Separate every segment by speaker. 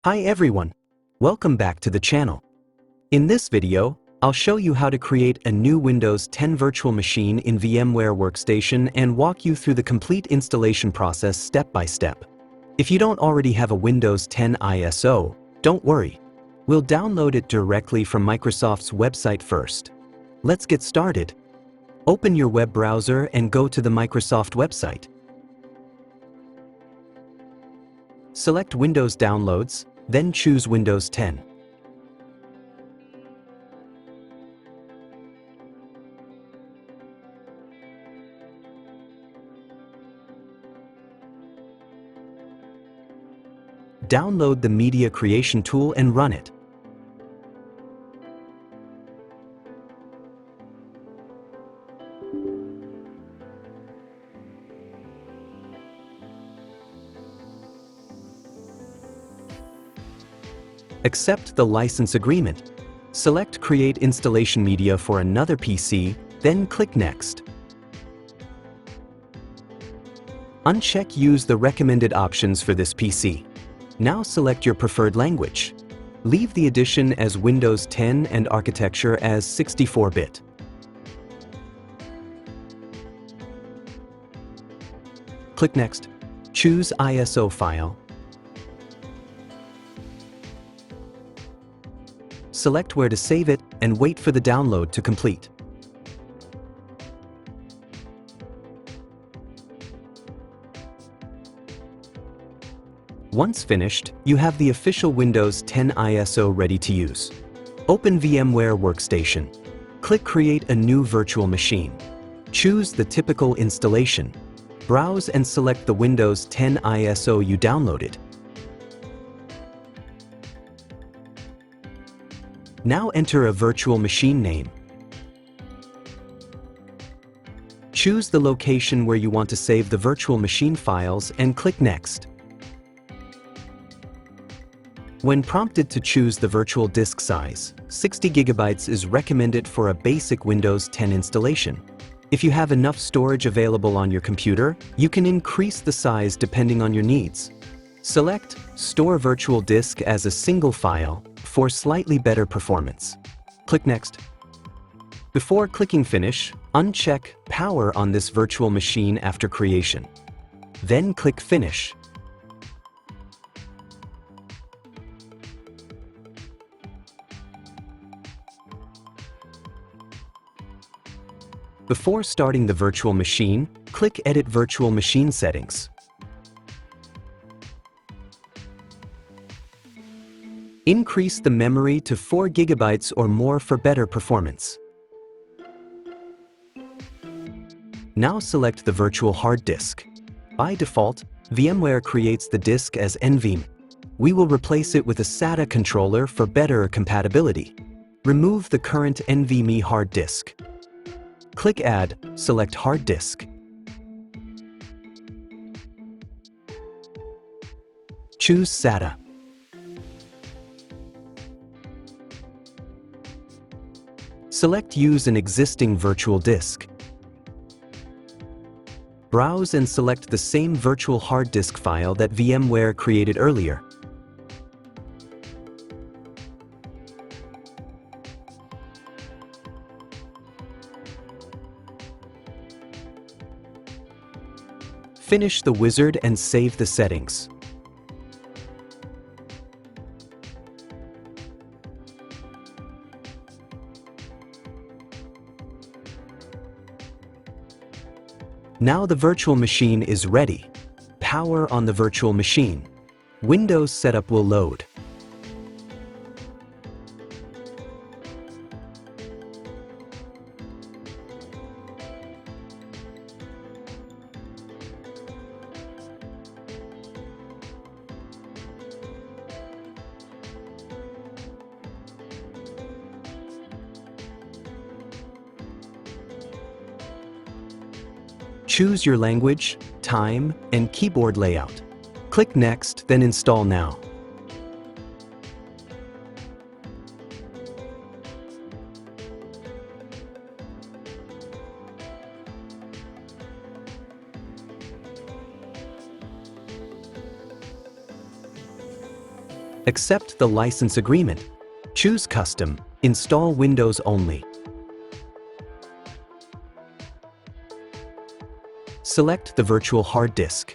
Speaker 1: Hi everyone, welcome back to the channel. In this video, I'll show you how to create a new Windows 10 virtual machine in VMware Workstation and walk you through the complete installation process step by step. If you don't already have a Windows 10 ISO, don't worry. We'll download it directly from Microsoft's website first. Let's get started. Open your web browser and go to the Microsoft website. Select Windows Downloads, then choose Windows 10. Download the Media Creation tool and run it. Accept the license agreement. Select Create Installation Media for another PC, then click Next. Uncheck Use the recommended options for this PC. Now select your preferred language. Leave the edition as Windows 10 and architecture as 64-bit. Click Next. Choose ISO file. Select where to save it and wait for the download to complete. Once finished, you have the official Windows 10 ISO ready to use. Open VMware Workstation. Click Create a new virtual machine. Choose the typical installation. Browse and select the Windows 10 ISO you downloaded. Now enter a virtual machine name. Choose the location where you want to save the virtual machine files and click Next. When prompted to choose the virtual disk size, 60 GB is recommended for a basic Windows 10 installation. If you have enough storage available on your computer, you can increase the size depending on your needs. Select Store Virtual Disk as a single file for slightly better performance. Click Next. Before clicking Finish, uncheck Power on this virtual machine after creation. Then click Finish. Before starting the virtual machine, click Edit Virtual Machine Settings. Increase the memory to 4 GB or more for better performance. Now select the virtual hard disk. By default, VMware creates the disk as NVMe. We will replace it with a SATA controller for better compatibility. Remove the current NVMe hard disk. Click Add, select Hard Disk. Choose SATA. Select Use an existing virtual disk. Browse and select the same virtual hard disk file that VMware created earlier. Finish the wizard and save the settings. Now the virtual machine is ready. Power on the virtual machine. Windows setup will load. Choose your language, time, and keyboard layout. Click Next, then Install Now. Accept the license agreement. Choose Custom. Install Windows only. Select the virtual hard disk.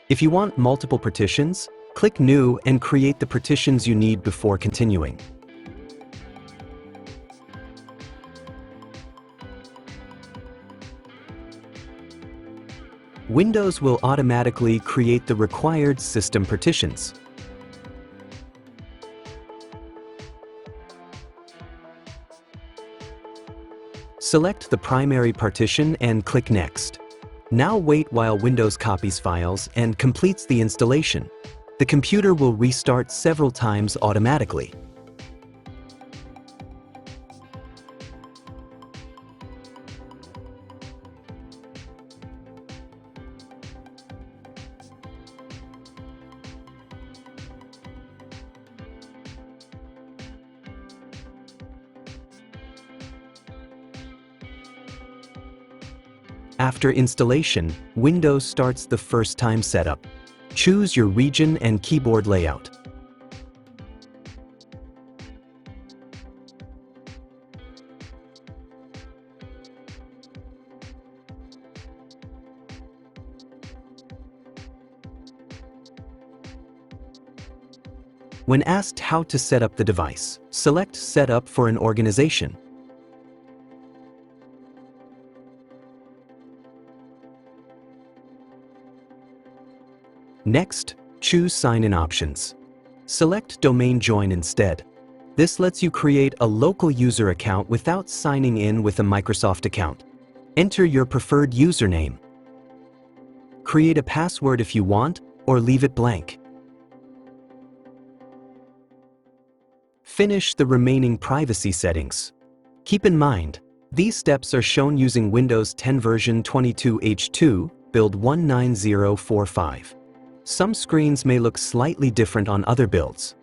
Speaker 1: If you want multiple partitions, click New and create the partitions you need before continuing. Windows will automatically create the required system partitions. Select the primary partition and click Next. Now wait while Windows copies files and completes the installation. The computer will restart several times automatically. After installation, Windows starts the first time setup. Choose your region and keyboard layout. When asked how to set up the device, select Setup for an organization. Next, choose Sign-in options. Select Domain Join instead. This lets you create a local user account without signing in with a Microsoft account. Enter your preferred username. Create a password if you want, or leave it blank. Finish the remaining privacy settings. Keep in mind, these steps are shown using Windows 10 version 22H2, build 19045. Some screens may look slightly different on other builds.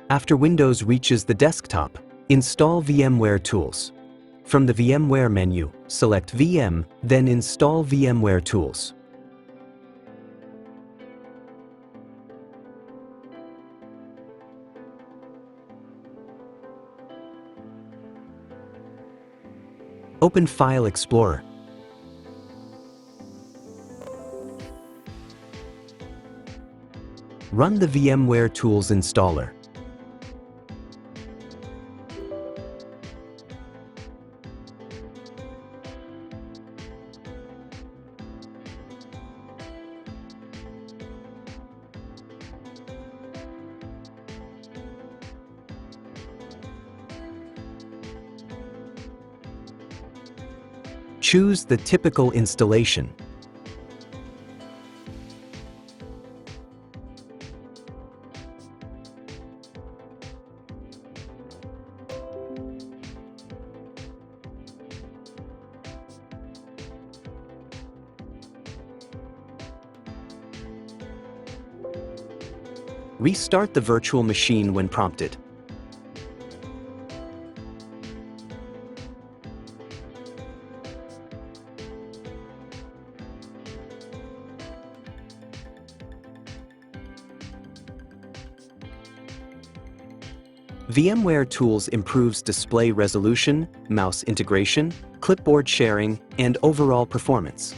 Speaker 1: After Windows reaches the desktop, install VMware Tools. From the VMware menu, select VM, then install VMware Tools. Open File Explorer. Run the VMware Tools installer. Choose the typical installation. Restart the virtual machine when prompted. VMware Tools improves display resolution, mouse integration, clipboard sharing, and overall performance.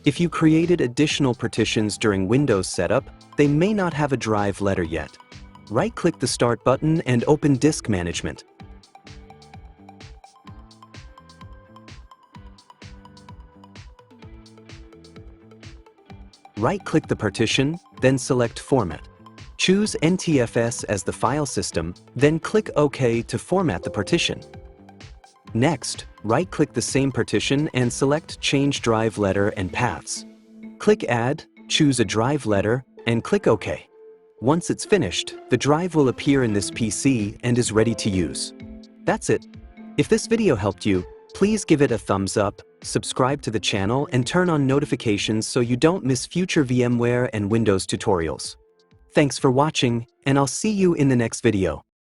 Speaker 1: If you created additional partitions during Windows setup, they may not have a drive letter yet. Right-click the Start button and open Disk Management. Right-click the partition, then select Format. Choose NTFS as the file system, then click OK to format the partition. Next, right-click the same partition and select Change Drive Letter and Paths. Click Add, choose a drive letter, and click OK. Once it's finished, the drive will appear in this PC and is ready to use. That's it. If this video helped you, please give it a thumbs up, subscribe to the channel, and turn on notifications so you don't miss future VMware and Windows tutorials. Thanks for watching, and I'll see you in the next video.